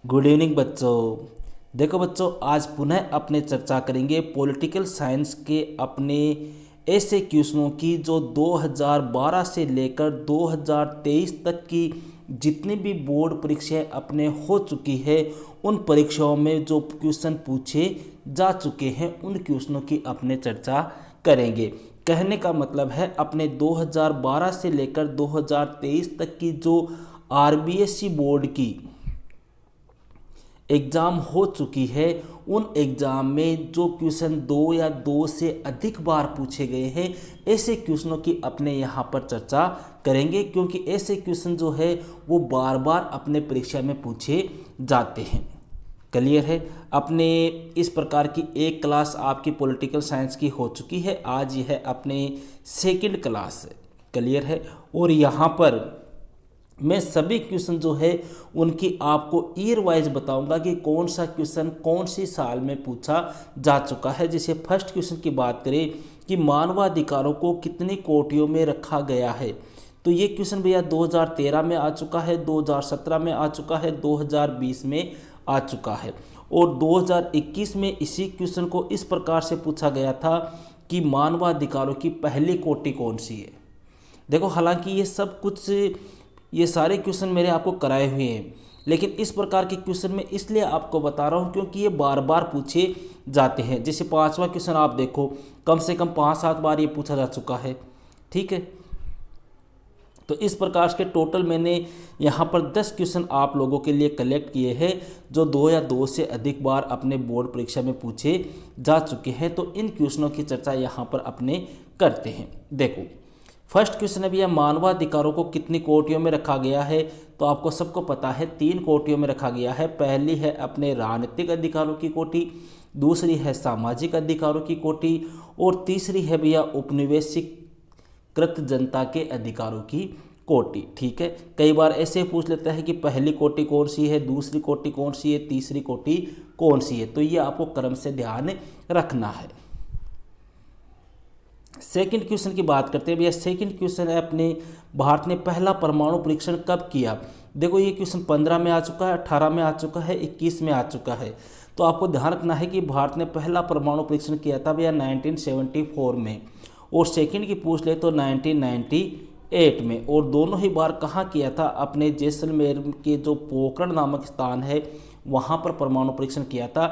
Good evening बच्चों। देखो बच्चों, आज पुनः अपने चर्चा करेंगे पॉलिटिकल साइंस के अपने ऐसे क्वेश्चनों की जो 2012 से लेकर 2023 तक की जितनी भी बोर्ड परीक्षाएं अपने हो चुकी है उन परीक्षाओं में जो क्वेश्चन पूछे जा चुके हैं उन क्वेश्चनों की अपने चर्चा करेंगे। कहने का मतलब है अपने 2012 से लेकर 2023 तक की जो आरबीएसई बोर्ड की एग्ज़ाम हो चुकी है उन एग्ज़ाम में जो क्वेश्चन दो या दो से अधिक बार पूछे गए हैं ऐसे क्वेश्चनों की अपने यहाँ पर चर्चा करेंगे, क्योंकि ऐसे क्वेश्चन जो है वो बार बार अपने परीक्षा में पूछे जाते हैं। क्लियर है। अपने इस प्रकार की एक क्लास आपकी पॉलिटिकल साइंस की हो चुकी है, आज यह अपने सेकंड क्लास है। क्लियर है। और यहाँ पर मैं सभी क्वेश्चन जो है उनकी आपको ईयर वाइज बताऊंगा कि कौन सा क्वेश्चन कौन सी साल में पूछा जा चुका है। जैसे फर्स्ट क्वेश्चन की बात करें कि मानवाधिकारों को कितनी कोटियों में रखा गया है, तो ये क्वेश्चन भैया 2013 में आ चुका है, 2017 में आ चुका है, 2020 में आ चुका है और 2021 में इसी क्वेश्चन को इस प्रकार से पूछा गया था कि मानवाधिकारों की पहली कोटि कौन सी है। देखो, हालांकि ये सारे क्वेश्चन मेरे आपको कराए हुए हैं, लेकिन इस प्रकार के क्वेश्चन मैं इसलिए आपको बता रहा हूं क्योंकि ये बार बार पूछे जाते हैं। जैसे पांचवा क्वेश्चन आप देखो, कम से कम 5-7 बार ये पूछा जा चुका है। ठीक है, तो इस प्रकार के टोटल मैंने यहाँ पर 10 क्वेश्चन आप लोगों के लिए कलेक्ट किए हैं जो 2 या 2 से अधिक बार अपने बोर्ड परीक्षा में पूछे जा चुके हैं। तो इन क्वेश्चनों की चर्चा यहाँ पर अपने करते हैं। देखो, फर्स्ट क्वेश्चन है भैया, मानवाधिकारों को कितनी कोटियों में रखा गया है, तो आपको सबको पता है 3 कोटियों में रखा गया है। पहली है अपने राजनीतिक अधिकारों की कोटि, दूसरी है सामाजिक अधिकारों की कोटि और तीसरी है भैया उपनिवेशिकृत जनता के अधिकारों की कोटि। ठीक है, कई बार ऐसे पूछ लेता है कि पहली कोटि कौन सी है, दूसरी कोटि कौन सी है, तीसरी कोटि कौन सी है, तो ये आपको क्रम से ध्यान रखना है। सेकंड क्वेश्चन की बात करते हैं भैया। सेकंड क्वेश्चन है अपने भारत ने पहला परमाणु परीक्षण कब किया। देखो, ये क्वेश्चन 15 में आ चुका है, 18 में आ चुका है, 21 में आ चुका है। तो आपको ध्यान रखना है कि भारत ने पहला परमाणु परीक्षण किया था भैया 1974 में और सेकंड की पूछ ले तो 1998 में। और दोनों ही बार कहाँ किया था, अपने जैसलमेर के जो पोखरण नामक स्थान है वहाँ पर परमाणु परीक्षण किया था।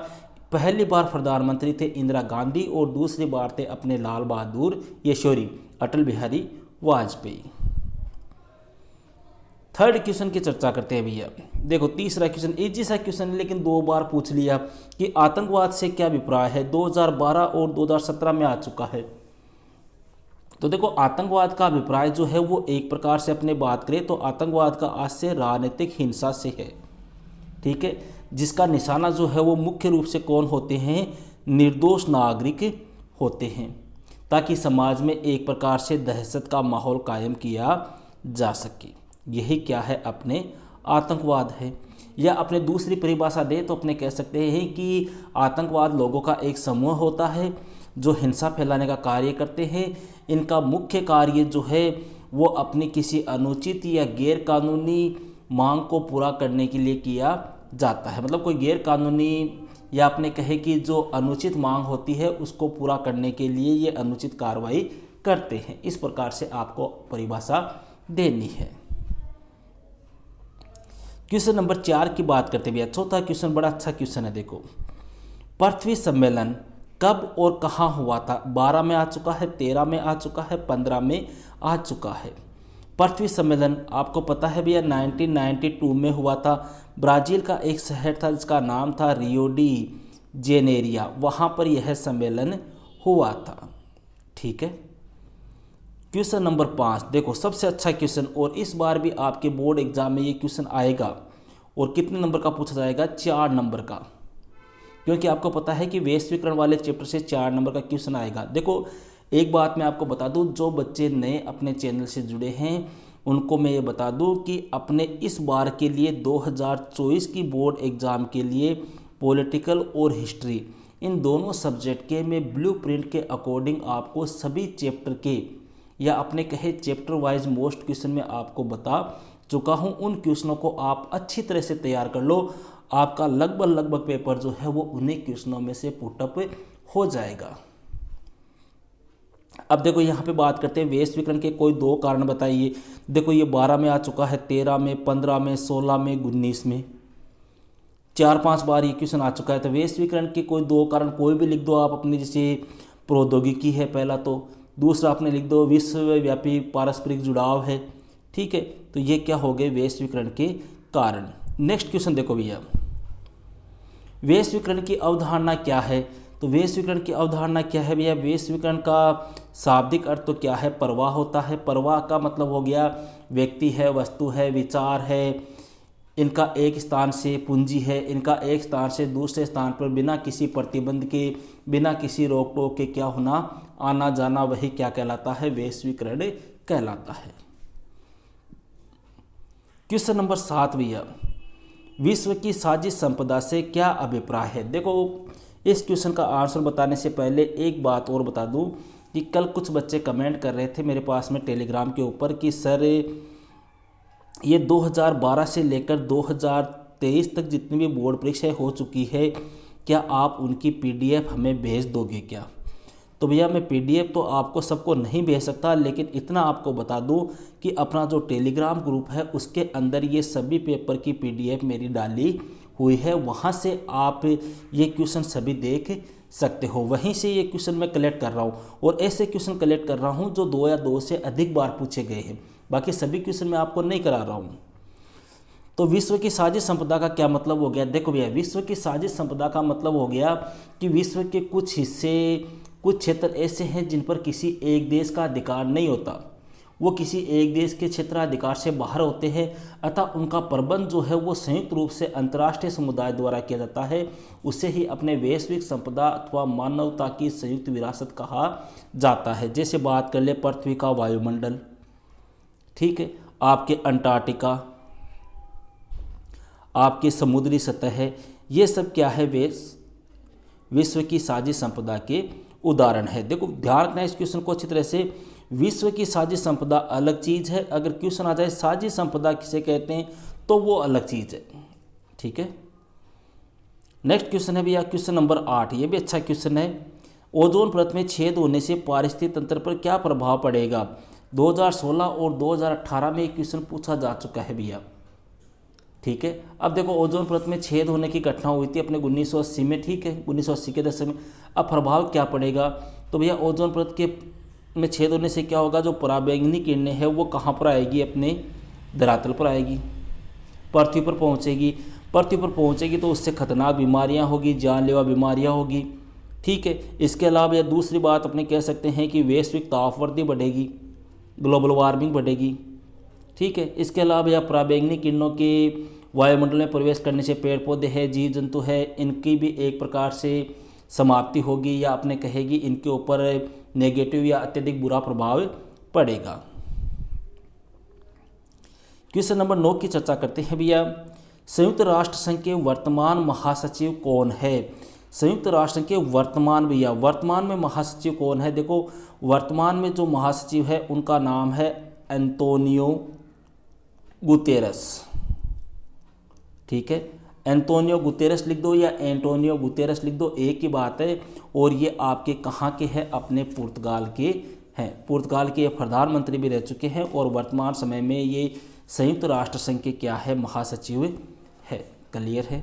पहली बार प्रधानमंत्री थे इंदिरा गांधी और दूसरी बार थे अपने लाल बहादुर यशोरी अटल बिहारी वाजपेयी। थर्ड क्वेश्चन की चर्चा करते हैं भैया। देखो, तीसरा क्वेश्चन इजी सा क्वेश्चन है लेकिन 2 बार पूछ लिया कि आतंकवाद से क्या अभिप्राय है। 2012 और 2017 में आ चुका है। तो देखो, आतंकवाद का अभिप्राय जो है वो एक प्रकार से अपने बात करें तो आतंकवाद का आशय राजनीतिक हिंसा से है। ठीक है, जिसका निशाना जो है वो मुख्य रूप से कौन होते हैं, निर्दोष नागरिक होते हैं, ताकि समाज में एक प्रकार से दहशत का माहौल कायम किया जा सके। यही क्या है, अपने आतंकवाद है। या अपने दूसरी परिभाषा दे तो अपने कह सकते हैं कि आतंकवाद लोगों का एक समूह होता है जो हिंसा फैलाने का कार्य करते हैं। इनका मुख्य कार्य जो है वो अपनी किसी अनुचित या गैर कानूनी मांग को पूरा करने के लिए किया जाता है। मतलब कोई गैर कानूनी या अपने कहे कि जो अनुचित मांग होती है उसको पूरा करने के लिए ये अनुचित कार्रवाई करते हैं। इस प्रकार से आपको परिभाषा देनी है। क्वेश्चन नंबर 4 की बात करते हैं भैया। चौथा क्वेश्चन बड़ा अच्छा क्वेश्चन है। देखो, पृथ्वी सम्मेलन कब और कहाँ हुआ था। 12 में आ चुका है, 13 में आ चुका है, 15 में आ चुका है। पृथ्वी सम्मेलन आपको पता है भैया 1992 में हुआ था। ब्राज़ील का एक शहर था जिसका नाम था रियो डी जेनेरिया, वहाँ पर यह सम्मेलन हुआ था। ठीक है, क्वेश्चन नंबर 5 देखो, सबसे अच्छा क्वेश्चन और इस बार भी आपके बोर्ड एग्जाम में ये क्वेश्चन आएगा और कितने नंबर का पूछा जाएगा, 4 नंबर का, क्योंकि आपको पता है कि वैश्वीकरण वाले चैप्टर से 4 नंबर का क्वेश्चन आएगा। देखो, एक बात मैं आपको बता दूं, जो बच्चे नए अपने चैनल से जुड़े हैं उनको मैं ये बता दूं कि अपने इस बार के लिए 2024 की बोर्ड एग्ज़ाम के लिए पॉलिटिकल और हिस्ट्री इन दोनों सब्जेक्ट के मैं ब्लूप्रिंट के अकॉर्डिंग आपको सभी चैप्टर के या अपने कहे चैप्टर वाइज मोस्ट क्वेश्चन में आपको बता चुका हूँ, उन क्वेश्चनों को आप अच्छी तरह से तैयार कर लो। आपका लगभग पेपर जो है वो उन्हीं क्वेश्चनों में से पुटअप हो जाएगा। अब देखो यहाँ पे बात करते हैं वेस्ट विकर्ण के कोई दो कारण बताइए। देखो ये 12 में आ चुका है, 13 में, 15 में, 16 में, 19 में, 4-5 बार ये क्वेश्चन आ चुका है। तो वेस्ट विकर्ण के कोई दो कारण कोई भी लिख दो आप अपनी, जैसे प्रौद्योगिकी है पहला, तो दूसरा आपने लिख दो विश्वव्यापी पारस्परिक जुड़ाव है। ठीक है, तो ये क्या हो गए वेस्ट विकर्ण के कारण। नेक्स्ट क्वेश्चन देखो भैया, वेस्ट विकर्ण की अवधारणा क्या है। तो वेस्ट विकर्ण की अवधारणा क्या है भैया, वेस्ट विकर्ण का शाब्दिक अर्थ तो क्या है, प्रवाह होता है। प्रवाह का मतलब हो गया व्यक्ति है, वस्तु है, विचार है, इनका एक स्थान से, पूंजी है, इनका एक स्थान से दूसरे स्थान पर बिना किसी प्रतिबंध के, बिना किसी रोक टोक के क्या होना, आना जाना, वही क्या कहलाता है, वैश्वीकरण कहलाता है। क्वेश्चन नंबर 7 भैया, विश्व की साझी संपदा से क्या अभिप्राय है। देखो इस क्वेश्चन का आंसर बताने से पहले एक बात और बता दूं कि कल कुछ बच्चे कमेंट कर रहे थे मेरे पास में टेलीग्राम के ऊपर कि सर ये 2012 से लेकर 2023 तक जितनी भी बोर्ड परीक्षाएं हो चुकी है, क्या आप उनकी पीडीएफ हमें भेज दोगे क्या। तो भैया मैं पीडीएफ तो आपको सबको नहीं भेज सकता, लेकिन इतना आपको बता दूं कि अपना जो टेलीग्राम ग्रुप है उसके अंदर ये सभी पेपर की पीडीएफ मेरी डाली हुई है, वहाँ से आप ये क्वेश्चन सभी देख सकते हो। वहीं से ये क्वेश्चन मैं कलेक्ट कर रहा हूँ, और ऐसे क्वेश्चन कलेक्ट कर रहा हूँ जो 2 या 2 से अधिक बार पूछे गए हैं। बाकी सभी क्वेश्चन मैं आपको नहीं करा रहा हूँ। तो विश्व की साझी संपदा का क्या मतलब हो गया। देखो भैया, विश्व की साझी संपदा का मतलब हो गया कि विश्व के कुछ हिस्से, कुछ क्षेत्र ऐसे हैं जिन पर किसी एक देश का अधिकार नहीं होता, वो किसी एक देश के क्षेत्राधिकार से बाहर होते हैं, अतः उनका प्रबंध जो है वो संयुक्त रूप से अंतर्राष्ट्रीय समुदाय द्वारा किया जाता है। उसे ही अपने वैश्विक संपदा अथवा मानवता की संयुक्त विरासत कहा जाता है। जैसे बात कर ले पृथ्वी का वायुमंडल, ठीक है, आपके अंटार्कटिका, आपकी समुद्री सतह है, ये सब क्या है, विश्व की साझी संपदा के उदाहरण है। देखो ध्यान रखना इस क्वेश्चन को अच्छी तरह से, विश्व की साझी संपदा अलग चीज़ है। अगर क्वेश्चन आ जाए साझी संपदा किसे कहते हैं तो वो अलग चीज़ है। ठीक है, नेक्स्ट क्वेश्चन है भैया क्वेश्चन नंबर 8, ये भी अच्छा क्वेश्चन है। ओजोन परत में छेद होने से पारिस्थितिक तंत्र पर क्या प्रभाव पड़ेगा। 2016 और 2018 में एक क्वेश्चन पूछा जा चुका है भैया। ठीक है, अब देखो ओजोन परत में छेद होने की घटना हुई थी अपने 1980 में। ठीक है, 1980 के दशक में। अब प्रभाव क्या पड़ेगा, तो भैया ओजोन परत के में छेद होने से क्या होगा, जो पराबैंगनी किरणें हैं वो कहाँ पर आएगी, अपने धरातल पर आएगी, पृथ्वी पर पहुँचेगी। पृथ्वी पर पहुँचेगी तो उससे खतरनाक बीमारियाँ होगी, जानलेवा बीमारियाँ होगी। ठीक है, इसके अलावा या दूसरी बात अपने कह सकते हैं कि वैश्विक तापवृद्धि बढ़ेगी, ग्लोबल वार्मिंग बढ़ेगी। ठीक है, इसके अलावा या पराबैंगनी किरणों के वायुमंडल में प्रवेश करने से पेड़ पौधे हैं, जीव जंतु है, इनकी भी एक प्रकार से समाप्ति होगी, या अपने कहेगी इनके ऊपर नेगेटिव या अत्यधिक बुरा प्रभाव पड़ेगा। क्वेश्चन नंबर 9 की चर्चा करते हैं भैया। संयुक्त राष्ट्र संघ के वर्तमान महासचिव कौन है। संयुक्त राष्ट्र संघ के वर्तमान, भैया वर्तमान में महासचिव कौन है। देखो वर्तमान में जो महासचिव है उनका नाम है एंटोनियो गुतेरस। ठीक है, एंटोनियो गुतेरस लिख दो या एंटोनियो गुतेरस लिख दो, एक ही बात है। और ये आपके कहाँ के हैं, अपने पुर्तगाल के हैं। पुर्तगाल के प्रधानमंत्री भी रह चुके हैं और वर्तमान समय में ये संयुक्त राष्ट्र संघ के क्या है, महासचिव है। क्लियर है।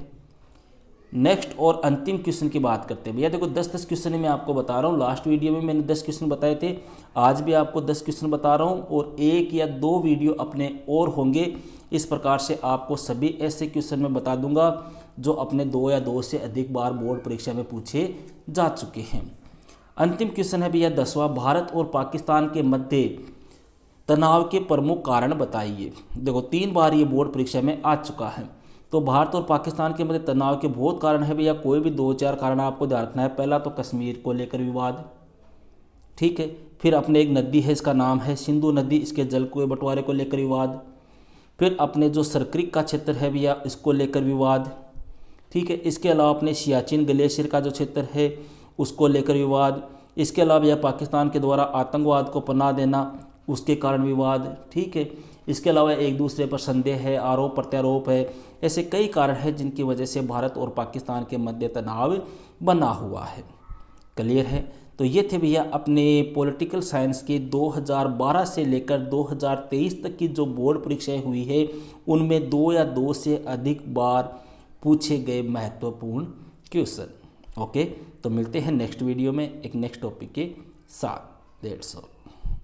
नेक्स्ट और अंतिम क्वेश्चन की बात करते हैं भैया। देखो 10-10 क्वेश्चन मैं आपको बता रहा हूँ। लास्ट वीडियो में मैंने 10 क्वेश्चन बताए थे, आज भी आपको 10 क्वेश्चन बता रहा हूँ, और 1 या 2 वीडियो अपने और होंगे। इस प्रकार से आपको सभी ऐसे क्वेश्चन मैं बता दूंगा जो अपने 2 या 2 से अधिक बार बोर्ड परीक्षा में पूछे जा चुके हैं। अंतिम क्वेश्चन है भैया 10वां, भारत और पाकिस्तान के मध्य तनाव के प्रमुख कारण बताइए। देखो 3 बार ये बोर्ड परीक्षा में आ चुका है। तो भारत और पाकिस्तान के मध्य तनाव के बहुत कारण है भैया, कोई भी 2-4 कारण आपको ध्यान रखना है। पहला तो कश्मीर को लेकर विवाद, ठीक है। फिर अपने एक नदी है, इसका नाम है सिंधु नदी, इसके जल को बंटवारे को लेकर विवाद। फिर अपने जो सरक्रिक का क्षेत्र है भैया, इसको लेकर विवाद, ठीक है। इसके अलावा अपने सियाचिन ग्लेशियर का जो क्षेत्र है उसको लेकर विवाद। इसके अलावा यह पाकिस्तान के द्वारा आतंकवाद को पनाह देना, उसके कारण विवाद, ठीक है। इसके अलावा एक दूसरे पर संदेह है, आरोप प्रत्यारोप है। ऐसे कई कारण हैं जिनकी वजह से भारत और पाकिस्तान के मध्य तनाव बना हुआ है। क्लियर है। तो ये थे भैया अपने पॉलिटिकल साइंस के 2012 से लेकर 2023 तक की जो बोर्ड परीक्षाएं हुई है उनमें 2 या 2 से अधिक बार पूछे गए महत्वपूर्ण क्वेश्चन। ओके, तो मिलते हैं नेक्स्ट वीडियो में एक नेक्स्ट टॉपिक के साथ। That's all.